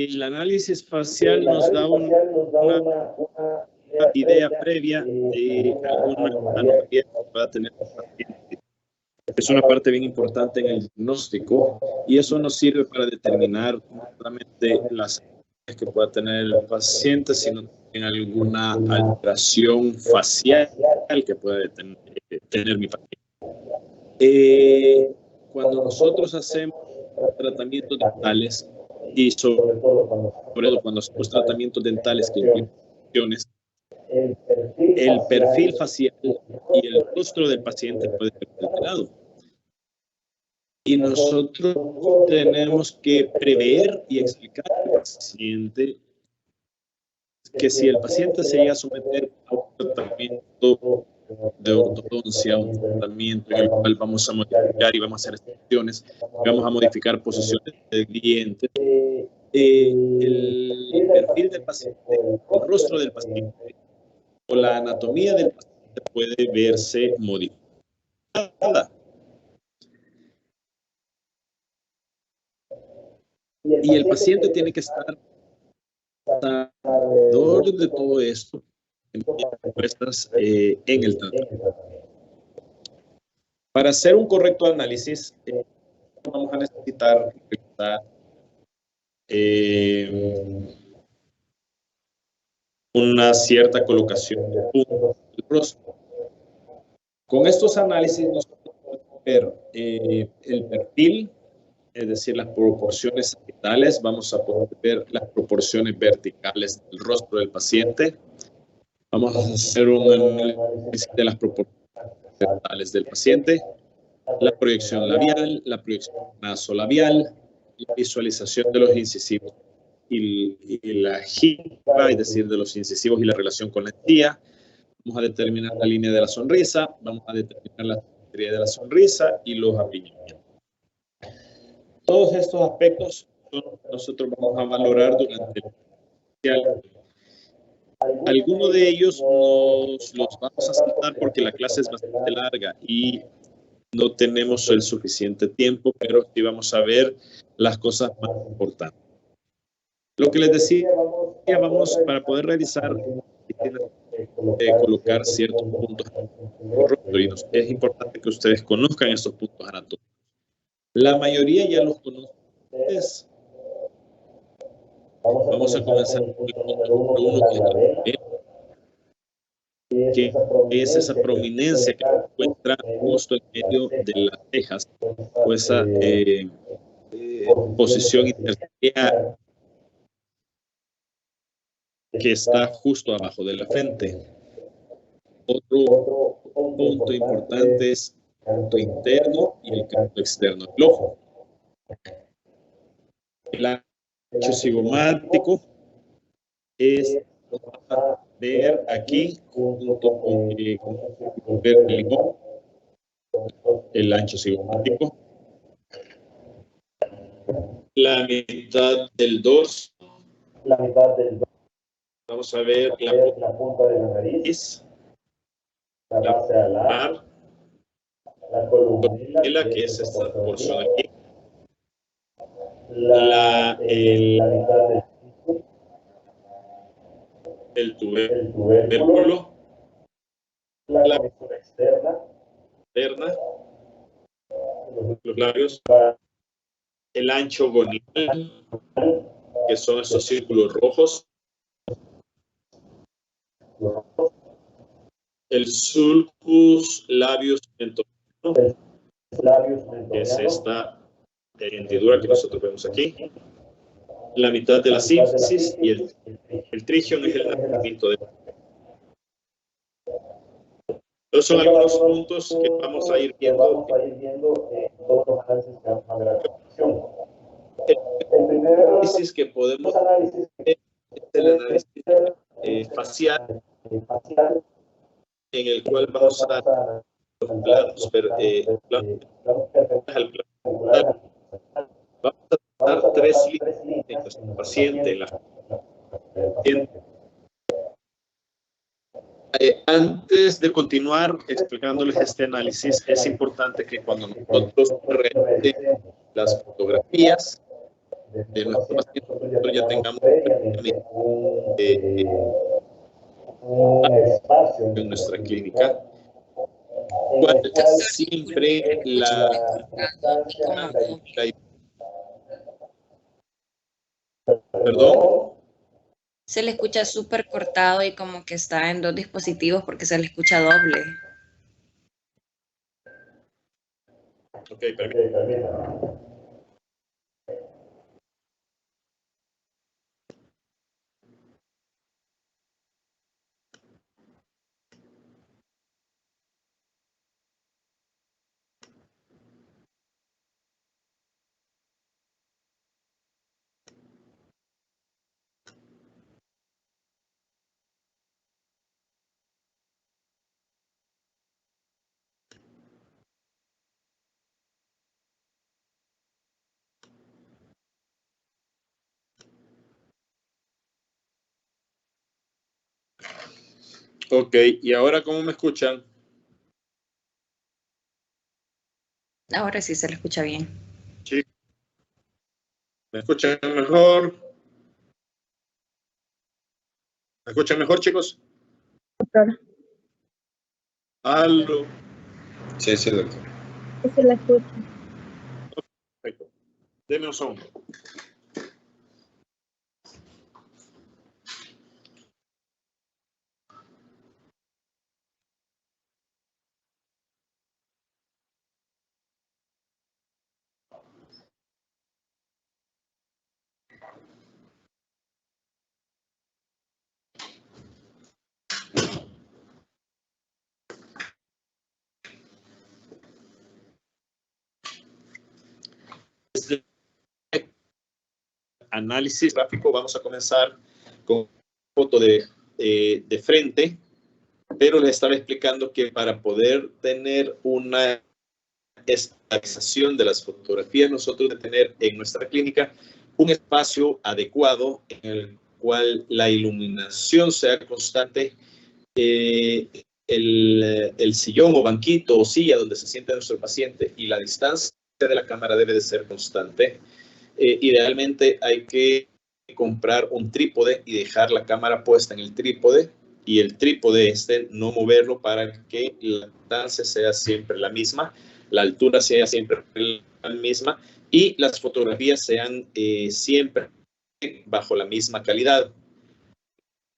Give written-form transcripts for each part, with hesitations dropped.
El análisis facial nos da una idea previa de alguna anomalía que pueda tener el paciente. Es una parte bien importante en el diagnóstico y eso nos sirve para determinar no solamente las que pueda tener el paciente, sino también alguna alteración facial que pueda tener mi paciente. Cuando nosotros hacemos tratamientos dentales y sobre todo cuando hacemos tratamientos dentales que incluyen funciones, el perfil facial y el rostro del paciente puede ser alterado. Y nosotros tenemos que prever y explicar al paciente que si el paciente se llega a someter a un tratamiento de ortodoncia, un tratamiento en el cual vamos a modificar y vamos a hacer excepciones, vamos a modificar posiciones del diente, el perfil del paciente, el rostro del paciente o la anatomía del paciente puede verse modificada. Y el paciente tiene que estar alrededor de todo esto en el tratamiento. Para hacer un correcto análisis, vamos a necesitar una cierta colocación de puntos del rostro. Con estos análisis nosotros podemos ver el perfil, es decir, las proporciones sagiitales, vamos a poder ver las proporciones verticales del rostro del paciente. Vamos a hacer un análisis de las proporciones sagiitales del paciente, la proyección labial, la proyección nasolabial, la visualización de los incisivos y la gingiva, es decir, de los incisivos y la relación con la encía. Vamos a determinar la línea de la sonrisa, vamos a determinar la simetría de la sonrisa y los apiñamientos. Todos estos aspectos son los que nosotros vamos a valorar durante el facial. Algunos de ellos nos los vamos a saltar porque la clase es bastante larga y no tenemos el suficiente tiempo, pero sí vamos a ver las cosas más importantes. Lo que les decía, vamos para poder realizar colocar ciertos puntos anatómicos. Es importante que ustedes conozcan estos puntos anatómicos. La mayoría ya los conocen ustedes. Vamos a comenzar con el punto número 1, que es la que es esa prominencia que se encuentra justo en medio de las cejas, o esa posición intermedia que está justo abajo de la frente. Otro punto importante es el canto interno y el canto externo del ojo. El ancho cigomático es ver aquí junto con ver el limón, el ancho cigomático, la mitad del dorso, vamos a ver la punta de la nariz, la base alar, la columela, que es esta porción aquí, la mitad del tubérculo, la comisura externa, los labios, el ancho gonal, que son estos círculos rojos, el sulcus labios mentoniano, que es esta hendidura que nosotros vemos aquí, la mitad de la sínfisis, y el trigion es el nacimiento de. Estos son algunos puntos que vamos a ir viendo en todos los análisis que vamos a ver a continuación. El primer análisis que podemos hacer es el análisis facial, en el cual vamos a dar los planos vamos a dar 3 líneas en nuestro paciente, antes de continuar explicándoles este análisis, es importante que cuando nosotros realizemos las fotografías, de nuestro paciente, nosotros ya tengamos un espacio en nuestra clínica, cual siempre la perdón. Se le escucha súper cortado y como que está en dos dispositivos porque se le escucha doble. Ok, permítame. Ok, ¿y ahora cómo me escuchan? Ahora sí se le escucha bien. Sí. ¿Me escuchan mejor? ¿Me escuchan mejor, chicos? Doctor. Aló. Sí, sí, doctor. Se la escucha. Perfecto. Deme un segundo. Análisis gráfico, vamos a comenzar con foto de frente, pero les estaba explicando que para poder tener una estabilización de las fotografías, nosotros debemos tener en nuestra clínica un espacio adecuado en el cual la iluminación sea constante, el sillón o banquito o silla donde se siente nuestro paciente y la distancia de la cámara debe de ser constante. Idealmente hay que comprar un trípode y dejar la cámara puesta en el trípode y el trípode no moverlo para que la distancia sea siempre la misma, la altura sea siempre la misma y las fotografías sean siempre bajo la misma calidad,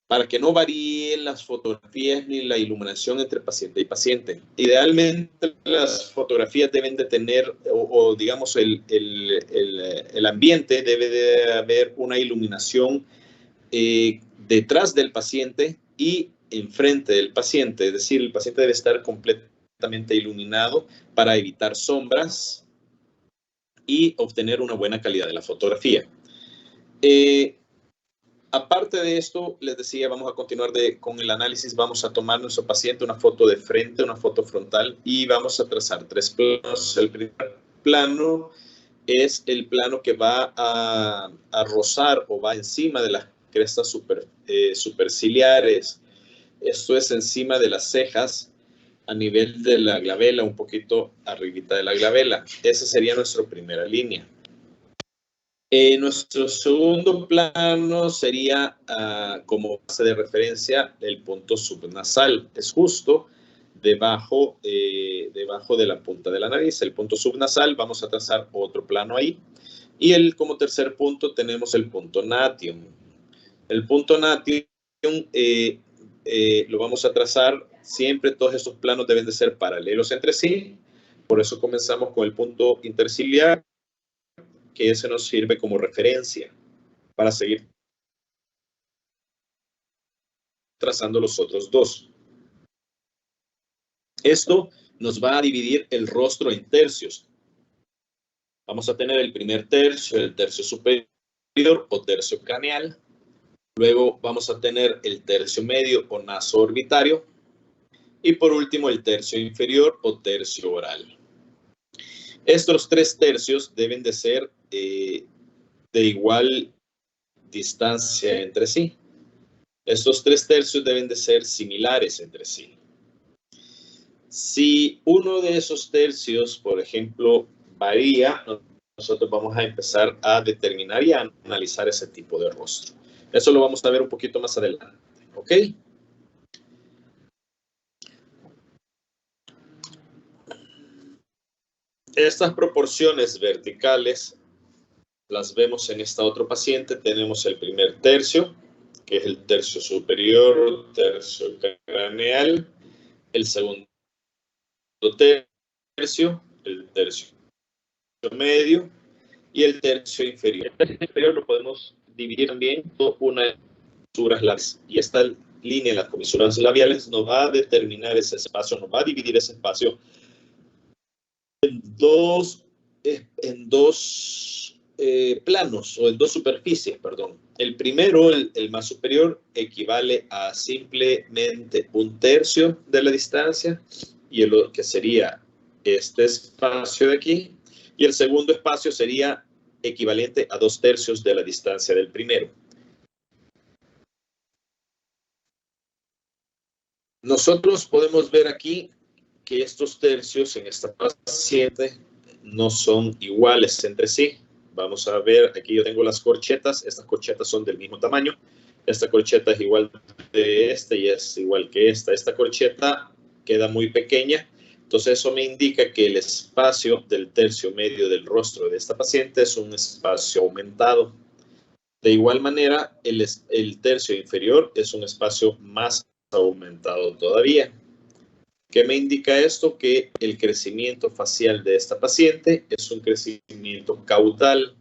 para que no varíen las fotografías ni la iluminación entre paciente y paciente. Idealmente las fotografías deben de tener, o digamos el ambiente debe de haber una iluminación detrás del paciente y enfrente del paciente, es decir, el paciente debe estar completamente iluminado para evitar sombras y obtener una buena calidad de la fotografía. Aparte de esto, les decía, vamos a continuar con el análisis. Vamos a tomar nuestro paciente una foto de frente, una foto frontal y vamos a trazar 3 planos. El primer plano es el plano que va a rozar o va encima de las crestas superciliares. Esto es encima de las cejas a nivel de la glabela, un poquito arribita de la glabela. Esa sería nuestra primera línea. Nuestro segundo plano sería como base de referencia el punto subnasal. Es justo debajo de la punta de la nariz. El punto subnasal, vamos a trazar otro plano ahí. Y como tercer punto tenemos el punto natium. El punto natium lo vamos a trazar. Siempre todos estos planos deben de ser paralelos entre sí. Por eso comenzamos con el punto interciliar, que ese nos sirve como referencia para seguir trazando los otros dos. Esto nos va a dividir el rostro en tercios. Vamos a tener el primer tercio, el tercio superior o tercio craneal. Luego vamos a tener el tercio medio o naso orbitario. Y por último el tercio inferior o tercio oral. Estos 3 tercios deben de ser de igual distancia entre sí. Estos 3 tercios deben de ser similares entre sí. Si uno de esos tercios, por ejemplo, varía, nosotros vamos a empezar a determinar y a analizar ese tipo de rostro. Eso lo vamos a ver un poquito más adelante, ¿ok? Estas proporciones verticales las vemos en esta otro paciente. Tenemos el primer tercio, que es el tercio superior, tercio craneal, el segundo tercio, el tercio medio y el tercio inferior. El tercio inferior lo podemos dividir también por una comisuras labiales. Y esta línea en las comisuras labiales nos va a determinar ese espacio, nos va a dividir ese espacio en dos planos o en dos superficies, perdón. El primero, el más superior, equivale a simplemente un tercio de la distancia y el que sería este espacio de aquí. Y el segundo espacio sería equivalente a 2/3 de la distancia del primero. Nosotros podemos ver aquí que estos tercios en esta paciente no son iguales entre sí. Vamos a ver, aquí yo tengo las corchetas. Estas corchetas son del mismo tamaño. Esta corcheta es igual de esta y es igual que esta. Esta corcheta queda muy pequeña. Entonces eso me indica que el espacio del tercio medio del rostro de esta paciente es un espacio aumentado. De igual manera, el tercio inferior es un espacio más aumentado todavía. ¿Qué me indica esto? Que el crecimiento facial de esta paciente es un crecimiento caudal,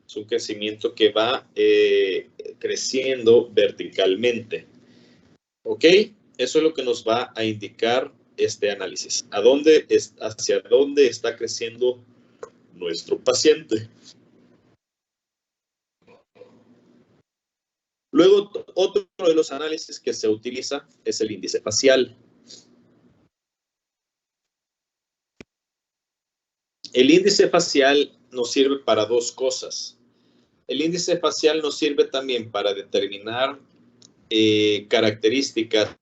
es un crecimiento que va creciendo verticalmente. ¿Ok? Eso es lo que nos va a indicar este análisis. ¿Hacia dónde está creciendo nuestro paciente? Luego, otro de los análisis que se utiliza es el índice facial. El índice facial nos sirve para dos cosas. El índice facial nos sirve también para determinar características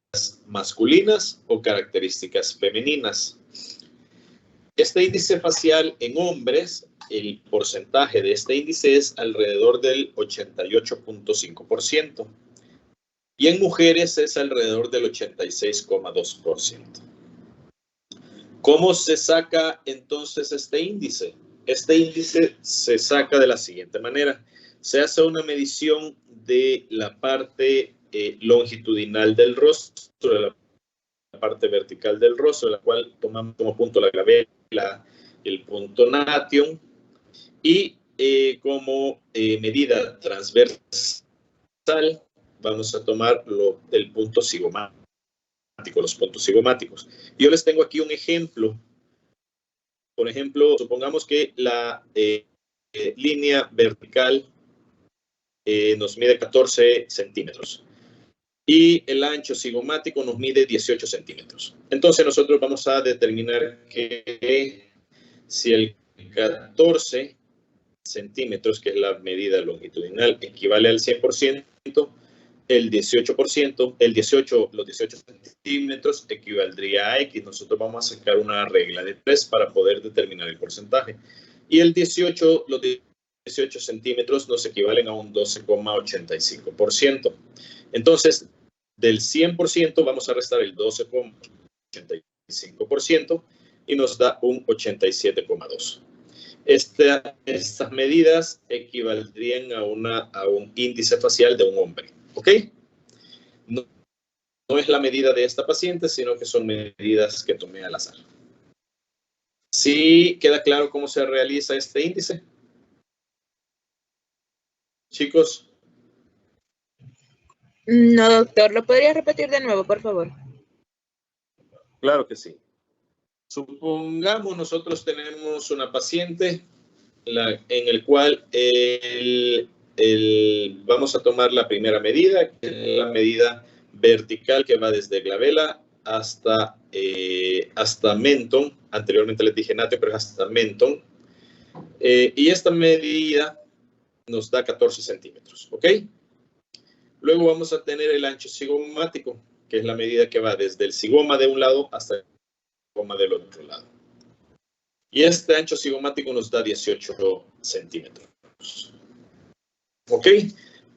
masculinas o características femeninas. Este índice facial en hombres, el porcentaje de este índice es alrededor del 88.5%. Y en mujeres es alrededor del 86,2%. ¿Cómo se saca entonces este índice? Este índice se saca de la siguiente manera. Se hace una medición de la parte longitudinal del rostro, de la parte vertical del rostro, la cual tomamos como punto la glabela, el punto natium, y como medida transversal vamos a tomar el punto cigomático, los puntos cigomáticos. Yo les tengo aquí un ejemplo. Por ejemplo, supongamos que la línea vertical nos mide 14 centímetros y el ancho cigomático nos mide 18 centímetros. Entonces nosotros vamos a determinar que si el 14 centímetros, que es la medida longitudinal, equivale al 100%, el 18%, los 18 centímetros equivaldría a X. Nosotros vamos a sacar una regla de 3 para poder determinar el porcentaje. Y los 18 centímetros nos equivalen a un 12,85%. Entonces, del 100% vamos a restar el 12,85% y nos da un 87,2%. Estas medidas equivaldrían a un índice facial de un hombre. ¿Ok? No es la medida de esta paciente, sino que son medidas que tomé al azar. ¿Sí queda claro cómo se realiza este índice? Chicos. No, doctor, ¿lo podría repetir de nuevo, por favor? Claro que sí. Supongamos nosotros tenemos una paciente en el cual vamos a tomar la primera medida, que es la medida vertical que va desde glabela hasta mentón. Anteriormente les dije natio, pero es hasta mentón. Y esta medida nos da 14 centímetros, ¿ok? Luego vamos a tener el ancho cigomático, que es la medida que va desde el cigoma de un lado hasta el cigoma del otro lado. Y este ancho cigomático nos da 18 centímetros. ¿Ok?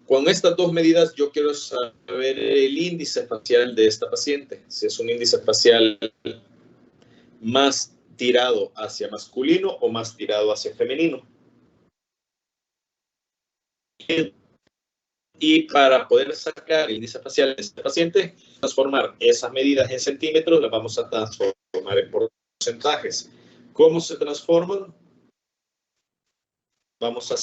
Con estas dos medidas yo quiero saber el índice facial de esta paciente. Si es un índice facial más tirado hacia masculino o más tirado hacia femenino. Y para poder sacar el índice facial de este paciente, transformar esas medidas en centímetros, las vamos a transformar en porcentajes. ¿Cómo se transforman? Vamos a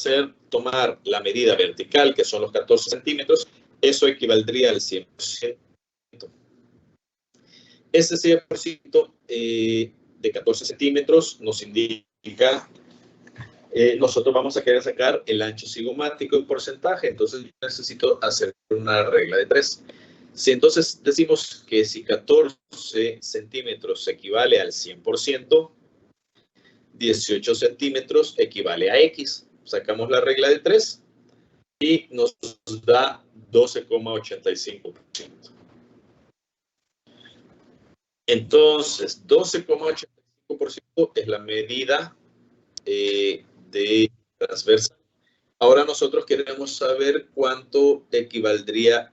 tomar la medida vertical, que son los 14 centímetros, eso equivaldría al 100%. Ese 100% de 14 centímetros nos indica, nosotros vamos a querer sacar el ancho cigomático en porcentaje, entonces yo necesito hacer una regla de 3. Si entonces decimos que si 14 centímetros equivale al 100%, 18 centímetros equivale a X. Sacamos la regla de 3 y nos da 12,85%. Entonces, 12,85% es la medida de transversal. Ahora nosotros queremos saber cuánto equivaldría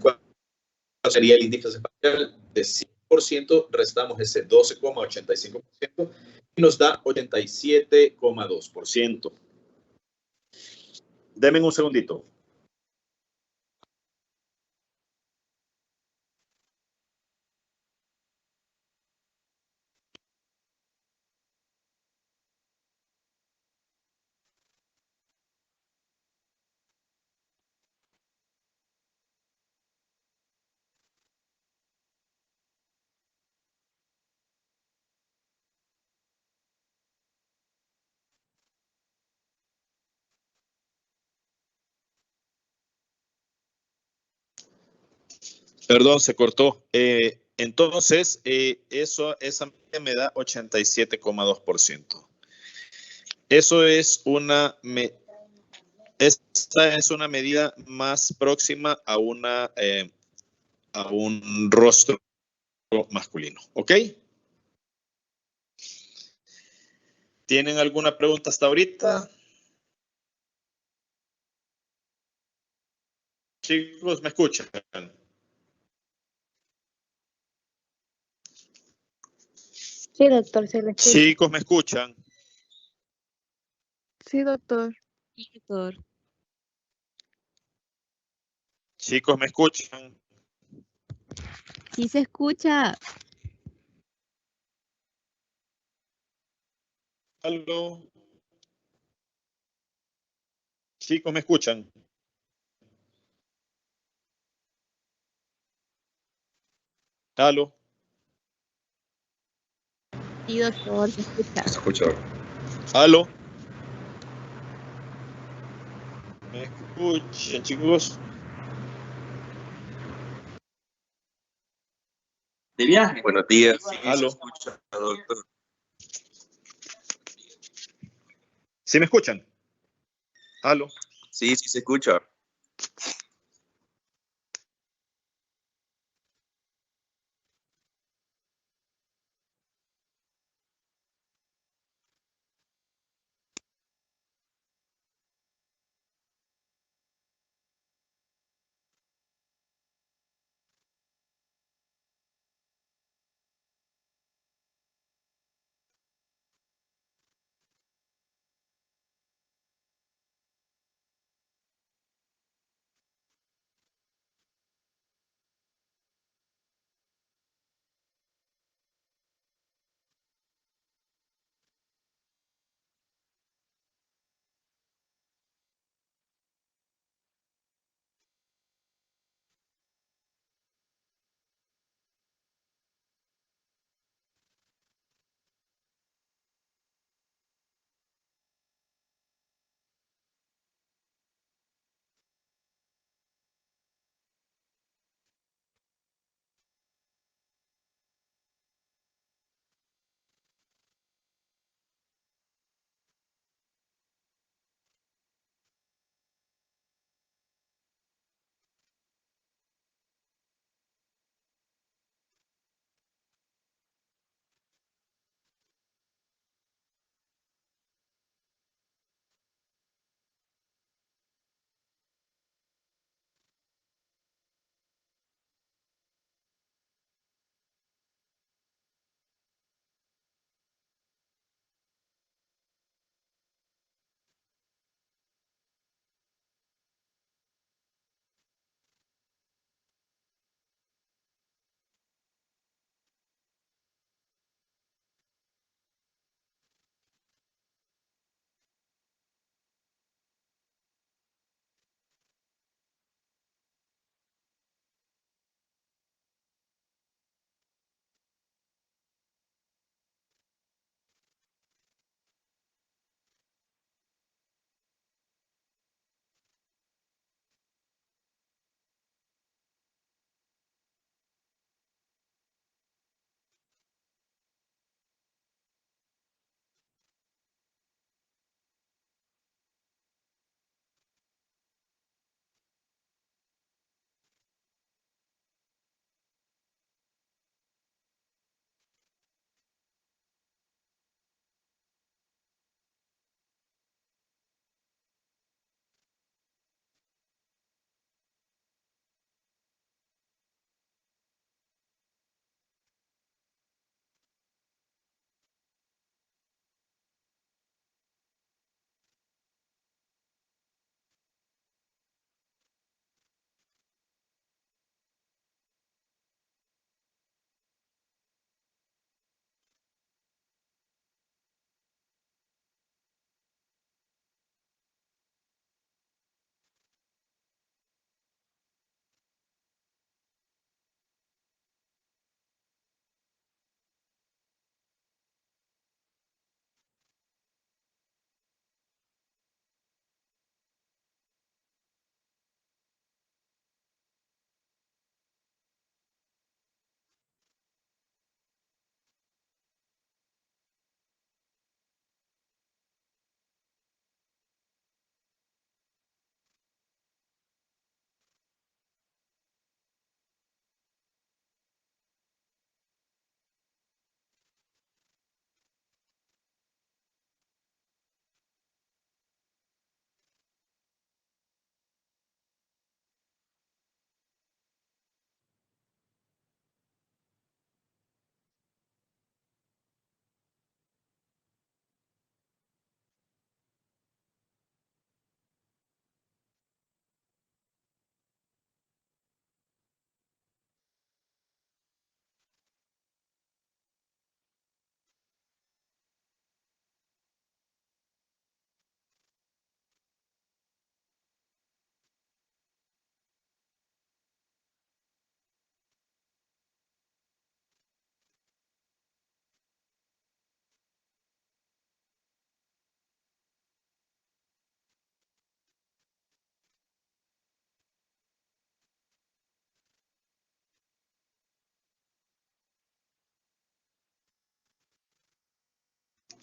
cuál sería el índice facial de 100%, restamos ese 12,85% y nos da 87,2%. Denme un segundito. Perdón, se cortó. Entonces, esa me da 87,2%. Eso es esta es una medida más próxima a un rostro masculino. ¿Ok? ¿Tienen alguna pregunta hasta ahorita? Chicos, ¿me escuchan? Sí, doctor, se le escucha. Chicos, ¿me escuchan? Sí, doctor. Sí, doctor. Chicos, ¿me escuchan? Sí se escucha. ¿Aló? Chicos, ¿me escuchan? ¿Aló? Sí, doctor, se escucha. Se escucha. ¿Aló? ¿Me escuchan, chicos? De viaje. Buenos días. Sí, ¿Aló? se escucha, doctor. ¿Sí me escuchan? ¿Aló? Sí, se escucha.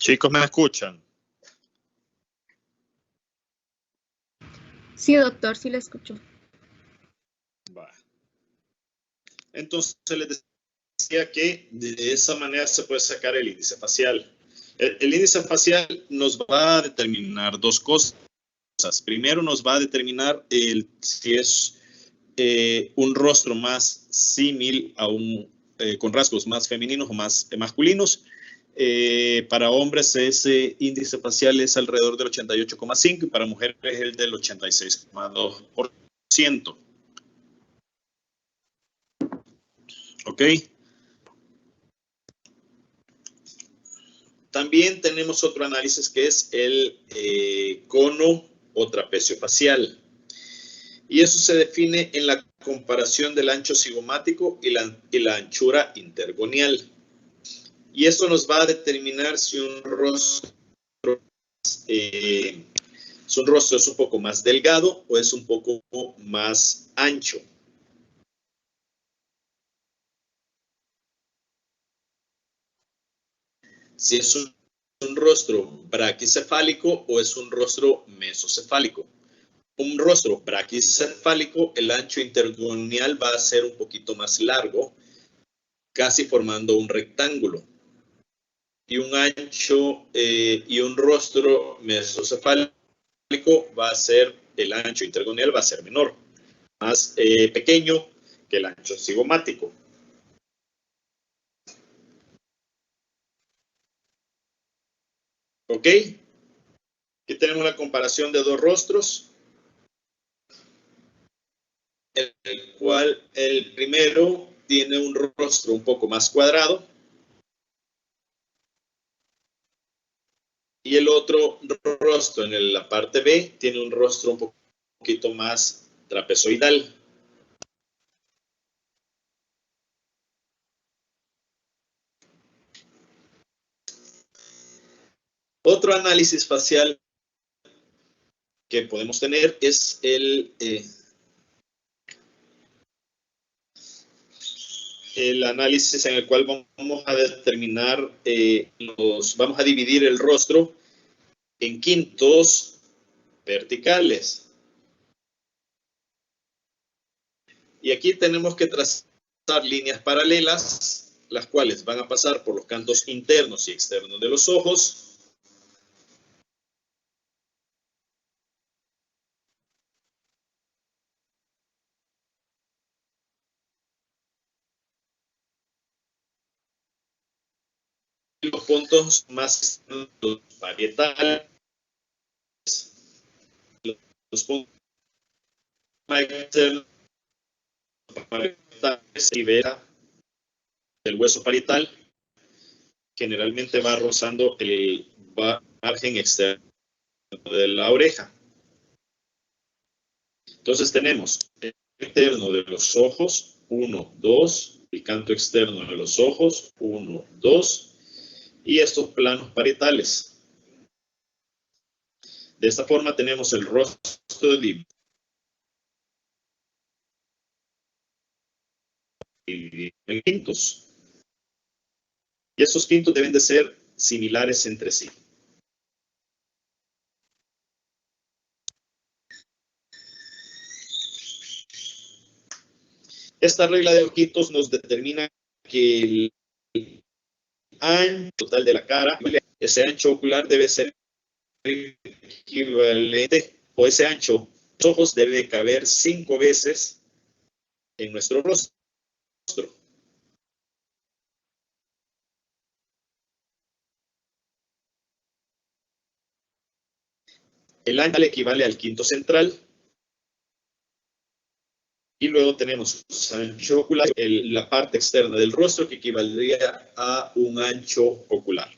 Chicos, ¿me escuchan? Sí, doctor, sí le escucho. Va. Entonces les decía que de esa manera se puede sacar el índice facial. El índice facial nos va a determinar dos cosas. Primero nos va a determinar si es un rostro más símil a con rasgos más femeninos o más masculinos. Para hombres ese índice facial es alrededor del 88,5 y para mujeres es el del 86,2%. ¿Ok? También tenemos otro análisis que es el cono o trapecio facial. Y eso se define en la comparación del ancho cigomático y la anchura intergonial. Y esto nos va a determinar si un rostro es un poco más delgado o es un poco más ancho. Si es un rostro braquicefálico o es un rostro mesocefálico. Un rostro braquicefálico, el ancho intergonial va a ser un poquito más largo, casi formando un rectángulo. Y un rostro mesocefálico va a ser, el ancho intergonial va a ser menor, más pequeño que el ancho cigomático. ¿Ok? Aquí tenemos la comparación de dos rostros, el cual el primero tiene un rostro un poco más cuadrado y el otro rostro en la parte B tiene un rostro un poquito más trapezoidal. Otro análisis facial que podemos tener es el análisis en el cual vamos a determinar, vamos a dividir el rostro en quintos verticales. Y aquí tenemos que trazar líneas paralelas, las cuales van a pasar por los cantos internos y externos de los ojos. Los puntos más parietales, los puntos más externos del hueso parietal, generalmente va rozando el margen externo de la oreja. Entonces tenemos el interno de los ojos, 1, 2, el canto externo de los ojos, 1, 2, y estos planos parietales. De esta forma tenemos el rostro dividido en quintos. Y estos quintos deben de ser similares entre sí. Esta regla de los quintos nos determina que el ancho total de la cara, ese ancho ocular debe ser equivalente, o ese ancho de los ojos debe caber 5 veces en nuestro rostro. El ancho equivale al quinto central. Y luego tenemos ancho ocular, la parte externa del rostro que equivaldría a un ancho ocular.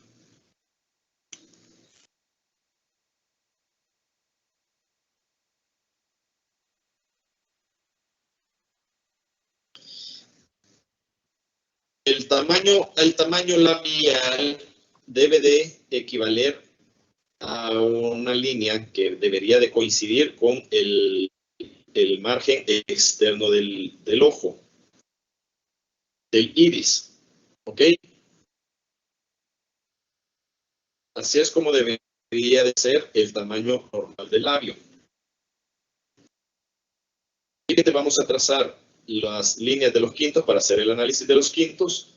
El tamaño labial debe de equivaler a una línea que debería de coincidir con el margen externo del ojo, del iris, ¿ok? Así es como debería de ser el tamaño normal del labio. Y te vamos a trazar las líneas de los quintos para hacer el análisis de los quintos.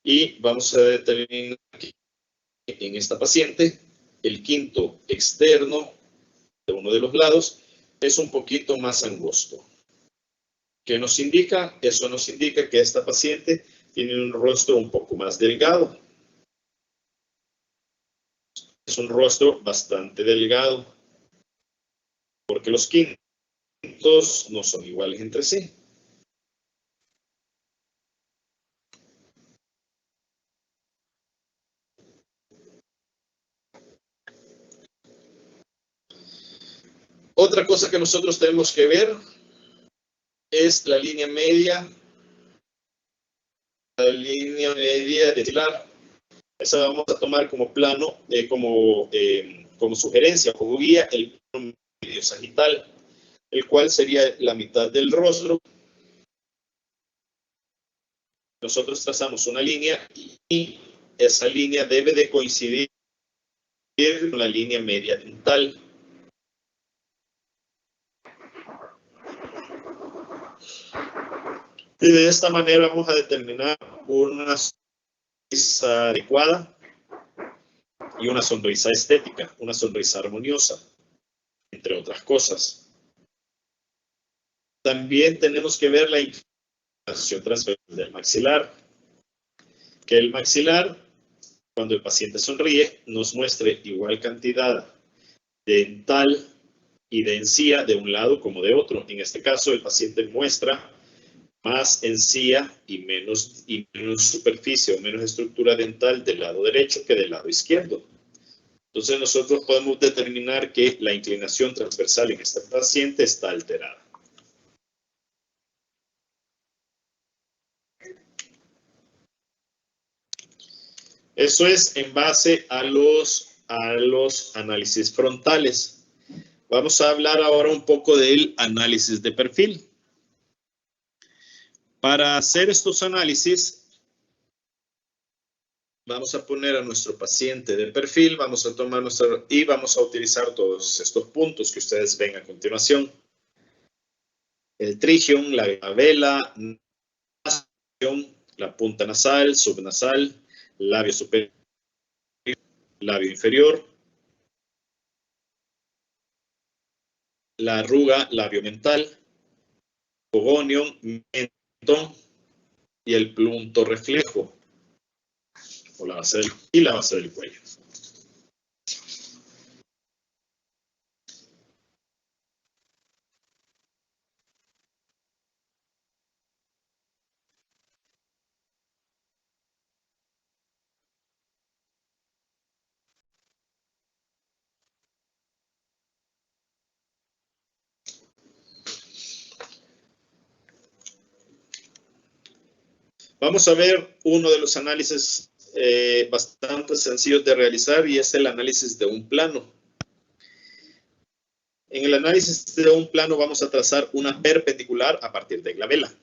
Y vamos a determinar que en esta paciente el quinto externo de uno de los lados es un poquito más angosto. ¿Qué nos indica? Eso nos indica que esta paciente tiene un rostro un poco más delgado. Es un rostro bastante delgado, porque los quintos no son iguales entre sí. Otra cosa que nosotros tenemos que ver es la línea media. La línea media de titular. Esa vamos a tomar como plano, como sugerencia, como guía, el plano medio sagital, el cual sería la mitad del rostro. Nosotros trazamos una línea y esa línea debe de coincidir con la línea media dental. Y de esta manera vamos a determinar una sonrisa adecuada y una sonrisa estética, una sonrisa armoniosa, entre otras cosas. También tenemos que ver la inclinación transversal del maxilar. Que el maxilar, cuando el paciente sonríe, nos muestre igual cantidad dental y de encía de un lado como de otro. En este caso, el paciente muestra más encía y menos superficie o menos estructura dental del lado derecho que del lado izquierdo. Entonces nosotros podemos determinar que la inclinación transversal en este paciente está alterada. Eso es en base a los análisis frontales. Vamos a hablar ahora un poco del análisis de perfil. Para hacer estos análisis, vamos a poner a nuestro paciente de perfil, vamos a tomar y vamos a utilizar todos estos puntos que ustedes ven a continuación. El trigion, la glabela, la punta nasal, subnasal, labio superior, labio inferior, la arruga labiomental, cogonium, mentón y el punto reflejo, o la base del cuello. Vamos a ver uno de los análisis bastante sencillos de realizar y es el análisis de un plano. En el análisis de un plano vamos a trazar una perpendicular a partir de glabela.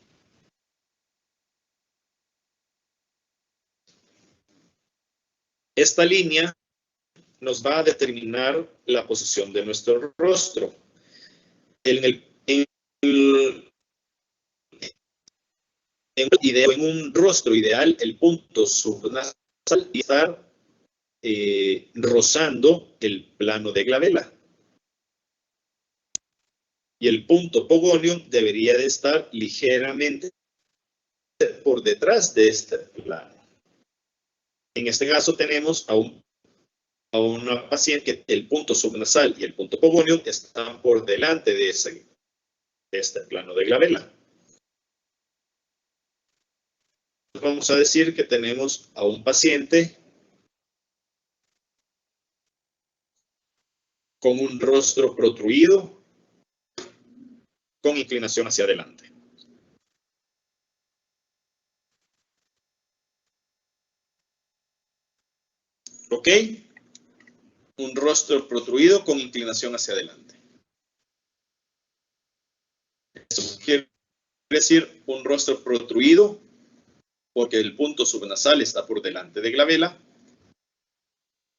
Esta línea nos va a determinar la posición de nuestro rostro. En un rostro ideal, el punto subnasal estar rozando el plano de glabela. Y el punto pogonium debería de estar ligeramente por detrás de este plano. En este caso tenemos a una paciente que el punto subnasal y el punto pogonium están por delante de este plano de glabela. Vamos a decir que tenemos a un paciente con un rostro protruido, con inclinación hacia adelante. ¿Ok? Un rostro protruido con inclinación hacia adelante. Esto quiere decir un rostro protruido porque el punto subnasal está por delante de glabela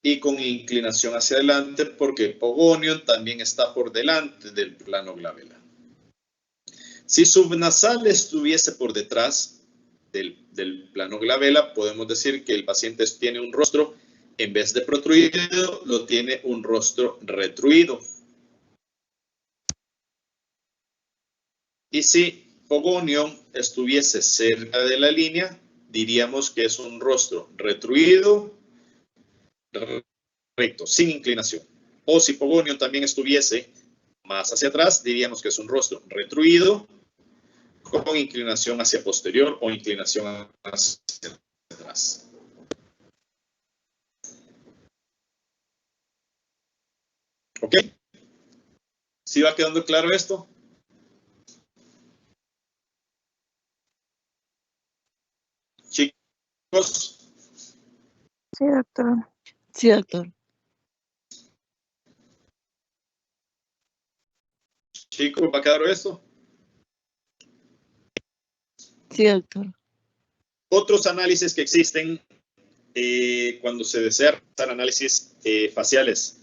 y con inclinación hacia adelante porque Pogonium también está por delante del plano glabela. Si subnasal estuviese por detrás del plano glabela, podemos decir que el paciente tiene un rostro, en vez de protruido, lo tiene un rostro retruido. Y si Pogonium estuviese cerca de la línea, diríamos que es un rostro retruido, recto, sin inclinación. O si Pogonium también estuviese más hacia atrás, diríamos que es un rostro retruido, con inclinación hacia posterior o inclinación hacia atrás. ¿Ok? ¿Sí va quedando claro esto? Chicos, Sí, doctor. Sí, doctor. chicos, ¿va claro esto? Sí, doctor. Otros análisis que existen cuando se desea realizar análisis faciales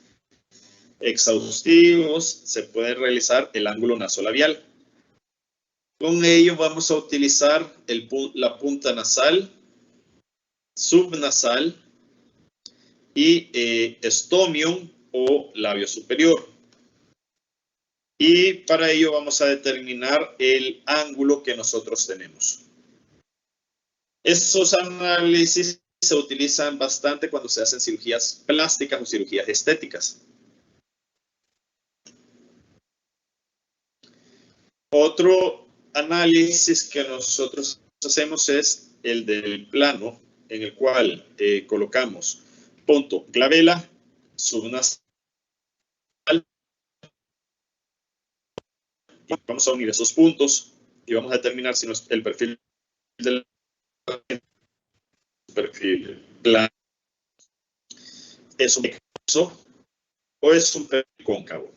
exhaustivos, se puede realizar el ángulo nasolabial. Con ello vamos a utilizar la punta nasal, subnasal y estomium o labio superior. Y para ello vamos a determinar el ángulo que nosotros tenemos. Estos análisis se utilizan bastante cuando se hacen cirugías plásticas o cirugías estéticas. Otro análisis que nosotros hacemos es el del plano, en el cual colocamos punto glabela, subnasal, y vamos a unir esos puntos y vamos a determinar si el perfil del perfil plano es un exo o es un perfil cóncavo.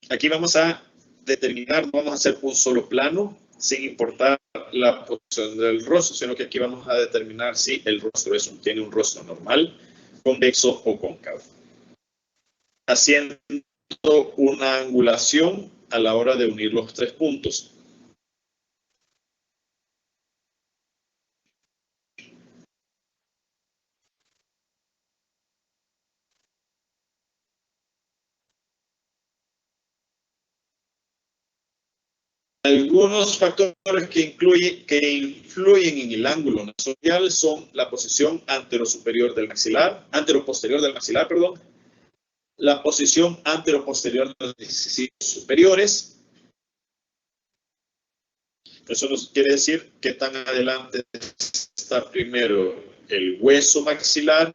Aquí vamos a determinar, no vamos a hacer un solo plano sin importar la posición del rostro, sino que aquí vamos a determinar si el rostro tiene un rostro normal, convexo o cóncavo. Haciendo una angulación a la hora de unir los tres puntos. Algunos factores que influyen en el ángulo nasolabial son la posición anteroposterior del maxilar, perdón, la posición anteroposterior de los incisivos superiores. Eso nos quiere decir qué tan adelante está primero el hueso maxilar,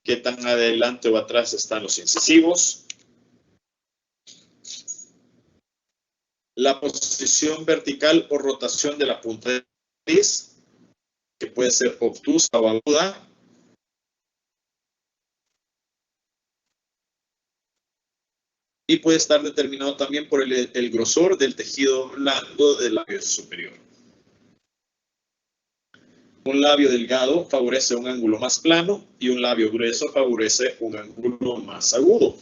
qué tan adelante o atrás están los incisivos. La posición vertical o rotación de la punta de la nariz, que puede ser obtusa o aguda. Y puede estar determinado también por el grosor del tejido blando del labio superior. Un labio delgado favorece un ángulo más plano y un labio grueso favorece un ángulo más agudo.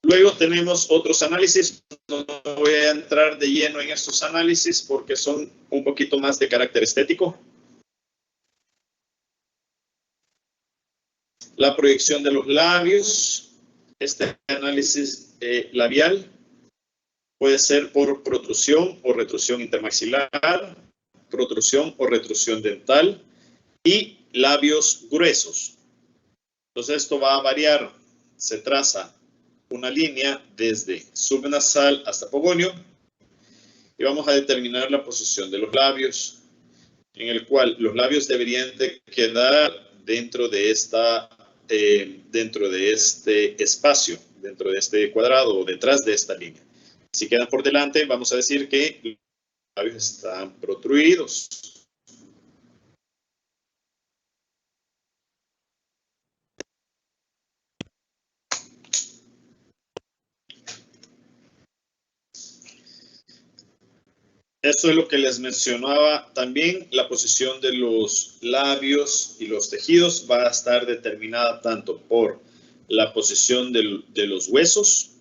Luego tenemos otros análisis. No voy a entrar de lleno en estos análisis porque son un poquito más de carácter estético. La proyección de los labios. Este análisis labial puede ser por protrusión o retrusión intermaxilar, protrusión o retrusión dental y labios gruesos. Entonces esto va a variar. Se traza una línea desde subnasal hasta Pogonium y vamos a determinar la posición de los labios, en el cual los labios deberían de quedar dentro de este espacio, dentro de este cuadrado o detrás de esta línea. Si quedan por delante, vamos a decir que los labios están protruidos. Eso es lo que les mencionaba también. La posición de los labios y los tejidos va a estar determinada tanto por la posición de los huesos,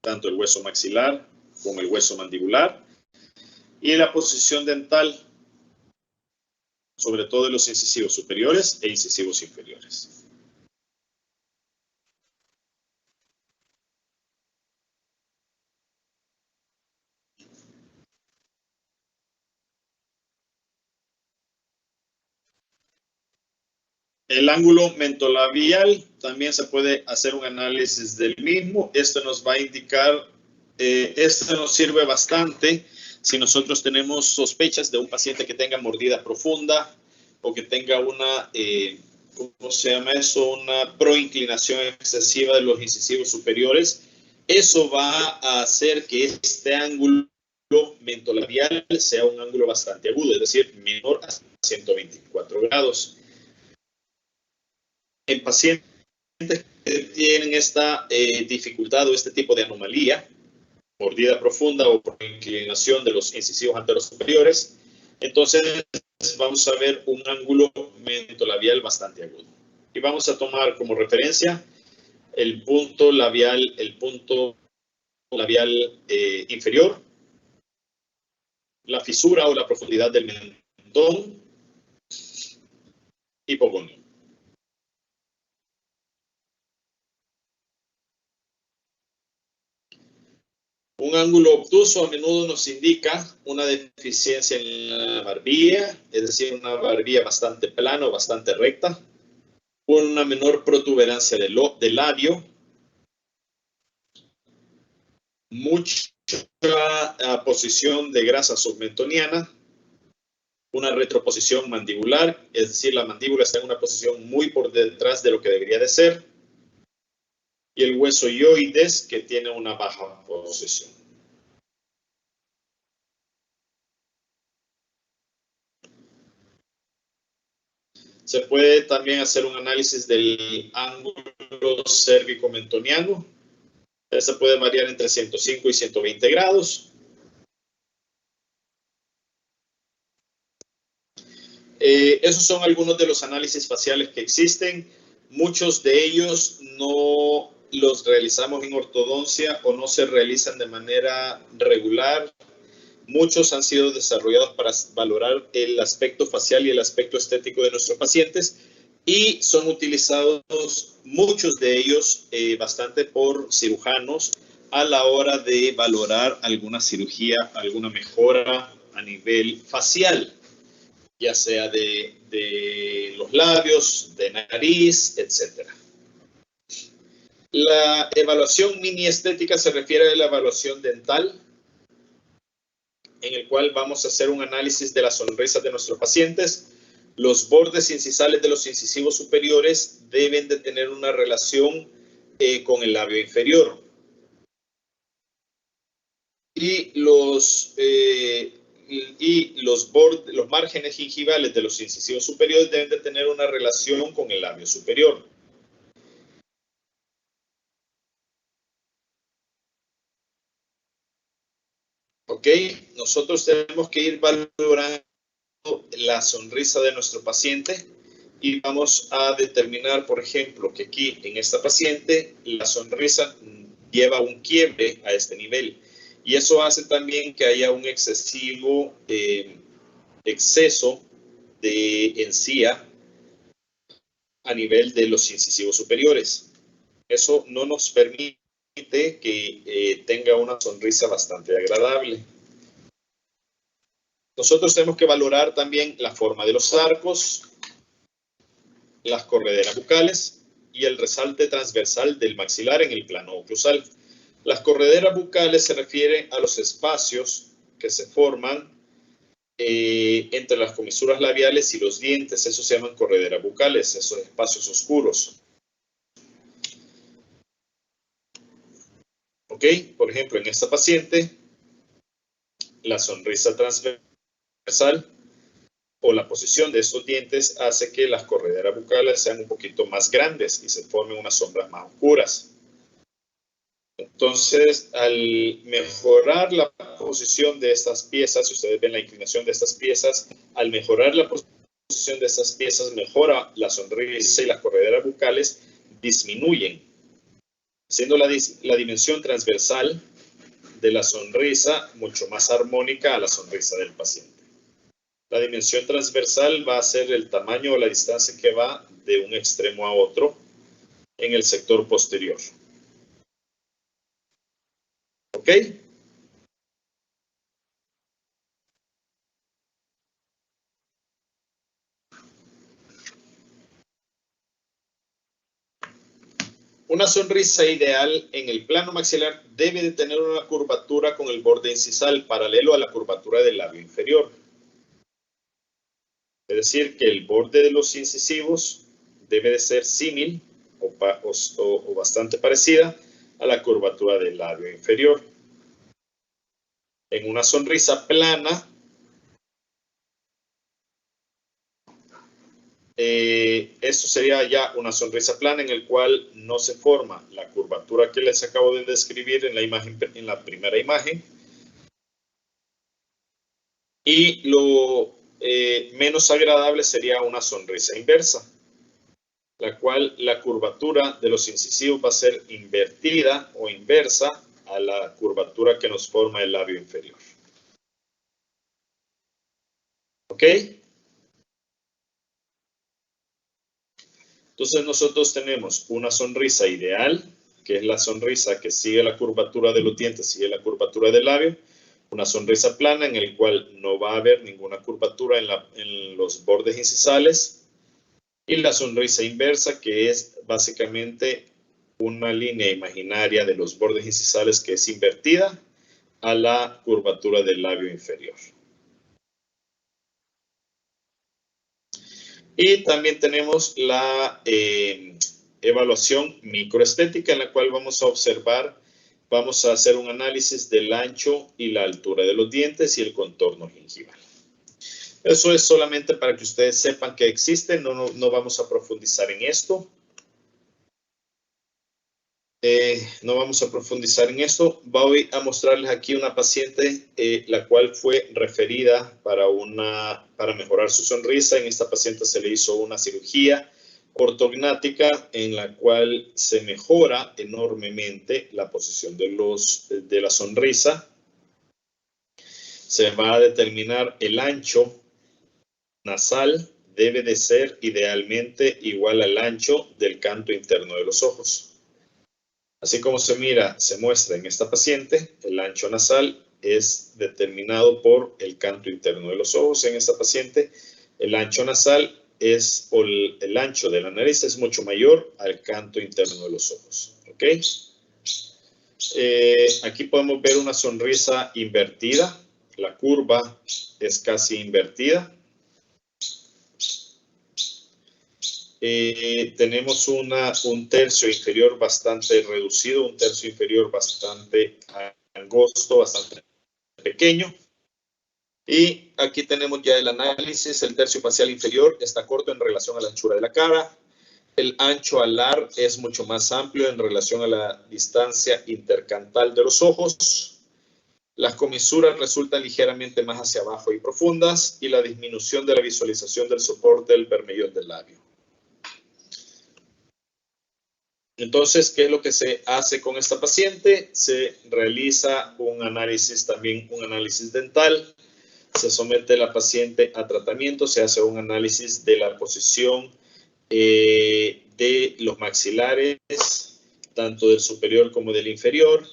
tanto el hueso maxilar como el hueso mandibular, y la posición dental, sobre todo de los incisivos superiores e incisivos inferiores. El ángulo mentolabial también se puede hacer un análisis del mismo. Esto nos va a indicar, esto nos sirve bastante si nosotros tenemos sospechas de un paciente que tenga mordida profunda o que tenga una, ¿cómo se llama eso? Una proinclinación excesiva de los incisivos superiores. Eso va a hacer que este ángulo mentolabial sea un ángulo bastante agudo, es decir, menor a 124 grados. En pacientes que tienen esta dificultad o este tipo de anomalía, mordida profunda o por inclinación de los incisivos anteros superiores, entonces vamos a ver un ángulo mentolabial bastante agudo. Y vamos a tomar como referencia el punto labial inferior, la fisura o la profundidad del mentón, hipogonio. Un ángulo obtuso a menudo nos indica una deficiencia en la barbilla, es decir, una barbilla bastante plana o bastante recta, una menor protuberancia del labio, mucha posición de grasa submentoniana, una retroposición mandibular, es decir, la mandíbula está en una posición muy por detrás de lo que debería de ser, y el hueso ioides que tiene una baja posición. Se puede también hacer un análisis del ángulo cérvico-mentoniano. Este puede variar entre 105 y 120 grados. Esos son algunos de los análisis faciales que existen. Muchos de ellos no los realizamos en ortodoncia o no se realizan de manera regular. Muchos han sido desarrollados para valorar el aspecto facial y el aspecto estético de nuestros pacientes y son utilizados, muchos de ellos, bastante por cirujanos a la hora de valorar alguna cirugía, alguna mejora a nivel facial, ya sea de los labios, de nariz, etc. La evaluación mini estética se refiere a la evaluación dental, en el cual vamos a hacer un análisis de las sonrisas de nuestros pacientes. Los bordes incisales de los incisivos superiores deben de tener una relación con el labio inferior. Y los márgenes gingivales de los incisivos superiores deben de tener una relación con el labio superior. ¿Ok? Nosotros tenemos que ir valorando la sonrisa de nuestro paciente y vamos a determinar, por ejemplo, que aquí en esta paciente la sonrisa lleva un quiebre a este nivel y eso hace también que haya un excesivo exceso de encía a nivel de los incisivos superiores. Eso no nos permite que tenga una sonrisa bastante agradable. Nosotros tenemos que valorar también la forma de los arcos, las correderas bucales y el resalte transversal del maxilar en el plano oclusal. Las correderas bucales se refieren a los espacios que se forman entre las comisuras labiales y los dientes. Eso se llaman correderas bucales, esos espacios oscuros. ¿Ok? Por ejemplo, en esta paciente, la sonrisa transversal o la posición de estos dientes hace que las correderas bucales sean un poquito más grandes y se formen unas sombras más oscuras. Entonces, al mejorar la posición de estas piezas, si ustedes ven la inclinación de estas piezas, al mejorar la posición de estas piezas, mejora la sonrisa y las correderas bucales disminuyen, siendo la dimensión transversal de la sonrisa mucho más armónica a la sonrisa del paciente. La dimensión transversal va a ser el tamaño o la distancia que va de un extremo a otro en el sector posterior. ¿Ok? Una sonrisa ideal en el plano maxilar debe de tener una curvatura con el borde incisal paralelo a la curvatura del labio inferior. Es decir, que el borde de los incisivos debe de ser símil o bastante parecida a la curvatura del labio inferior. En una sonrisa plana, esto sería ya una sonrisa plana en el cual no se forma la curvatura que les acabo de describir en la imagen, en la primera imagen. Y lo menos agradable sería una sonrisa inversa, la cual la curvatura de los incisivos va a ser invertida o inversa a la curvatura que nos forma el labio inferior. ¿Ok? Entonces nosotros tenemos una sonrisa ideal, que es la sonrisa que sigue la curvatura de los dientes, sigue la curvatura del labio. Una sonrisa plana en el cual no va a haber ninguna curvatura en los bordes incisales. Y la sonrisa inversa, que es básicamente una línea imaginaria de los bordes incisales que es invertida a la curvatura del labio inferior. Y también tenemos la evaluación microestética, en la cual vamos a observar, vamos a hacer un análisis del ancho y la altura de los dientes y el contorno gingival. Eso es solamente para que ustedes sepan que existe, no vamos a profundizar en esto. No vamos a profundizar en esto. Voy a mostrarles aquí una paciente la cual fue referida para mejorar su sonrisa. En esta paciente se le hizo una cirugía ortognática en la cual se mejora enormemente la posición de la sonrisa. Se va a determinar el ancho nasal, debe de ser idealmente igual al ancho del canto interno de los ojos. Así como se muestra en esta paciente, el ancho nasal es determinado por el canto interno de los ojos. En esta paciente, el ancho nasal el ancho de la nariz es mucho mayor al canto interno de los ojos. ¿Ok? Aquí podemos ver una sonrisa invertida. La curva es casi invertida. Tenemos un tercio inferior bastante reducido, un tercio inferior bastante angosto, bastante pequeño. Y aquí tenemos ya el análisis. El tercio facial inferior está corto en relación a la anchura de la cara. El ancho alar es mucho más amplio en relación a la distancia intercantal de los ojos. Las comisuras resultan ligeramente más hacia abajo y profundas, y la disminución de la visualización del soporte del bermellón del labio. Entonces, ¿qué es lo que se hace con esta paciente? Se realiza un análisis dental. Se somete a la paciente a tratamiento. Se hace un análisis de la posición de los maxilares, tanto del superior como del inferior.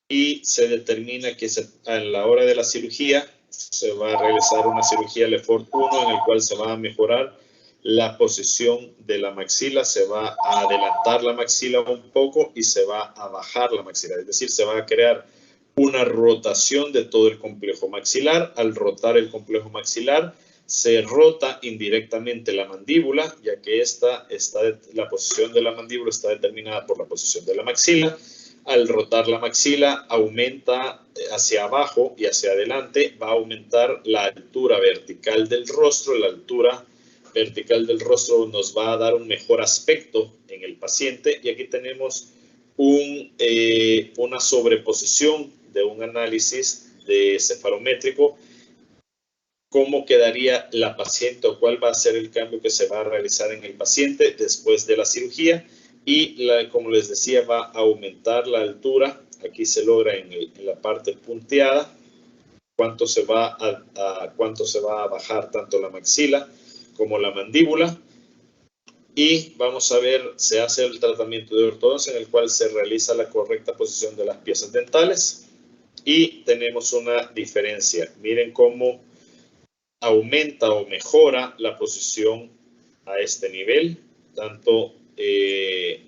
Y se determina que a la hora de la cirugía se va a realizar una cirugía Lefort 1 en el cual se va a mejorar la posición de la maxila, se va a adelantar la maxila un poco y se va a bajar la maxila. Es decir, se va a crear una rotación de todo el complejo maxilar. Al rotar el complejo maxilar, se rota indirectamente la mandíbula, ya que la posición de la mandíbula está determinada por la posición de la maxila. Al rotar la maxila, aumenta hacia abajo y hacia adelante, va a aumentar la altura vertical del rostro. La altura vertical del rostro nos va a dar un mejor aspecto en el paciente. Y aquí tenemos una sobreposición de un análisis de cefarométrico, cómo quedaría la paciente o cuál va a ser el cambio que se va a realizar en el paciente después de la cirugía. Y como les decía, va a aumentar la altura. Aquí se logra en la parte punteada cuánto se va a bajar tanto la maxila como la mandíbula. Y vamos a ver, se hace el tratamiento de ortodoncia en el cual se realiza la correcta posición de las piezas dentales. Y tenemos una diferencia. Miren cómo aumenta o mejora la posición a este nivel, tanto de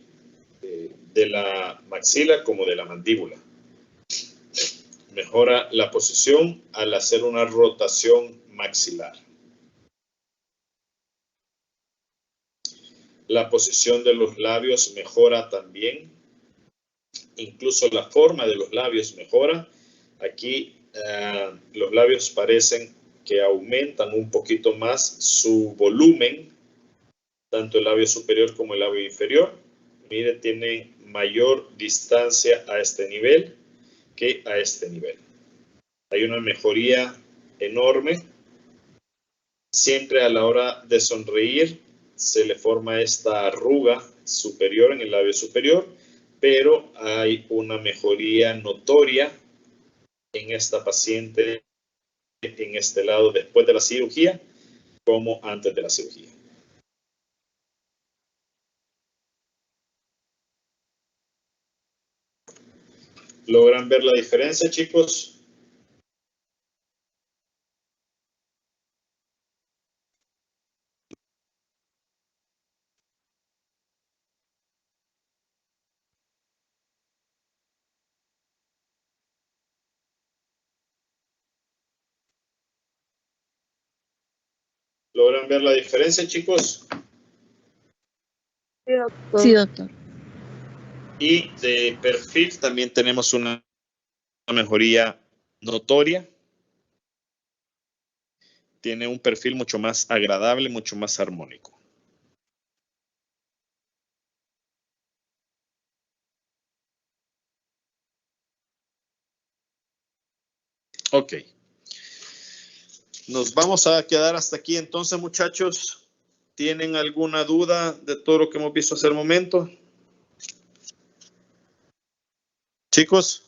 la maxila como de la mandíbula. Mejora la posición al hacer una rotación maxilar. La posición de los labios mejora también. Incluso la forma de los labios mejora. Aquí los labios parecen que aumentan un poquito más su volumen, tanto el labio superior como el labio inferior. Mire, tienen mayor distancia a este nivel que a este nivel. Hay una mejoría enorme. Siempre a la hora de sonreír se le forma esta arruga superior en el labio superior, pero hay una mejoría notoria en esta paciente en este lado después de la cirugía como antes de la cirugía. ¿Logran ver la diferencia, chicos? ¿Logran ver la diferencia, chicos? Sí, doctor. Y de perfil también tenemos una mejoría notoria. Tiene un perfil mucho más agradable, mucho más armónico. Ok. Nos vamos a quedar hasta aquí entonces, muchachos. ¿Tienen alguna duda de todo lo que hemos visto hasta el momento? Chicos.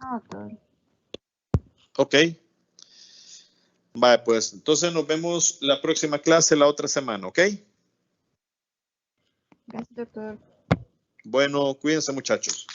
No, doctor. Ok. Vale, pues entonces nos vemos la próxima clase la otra semana, ¿ok? Gracias, doctor. Bueno, cuídense, muchachos.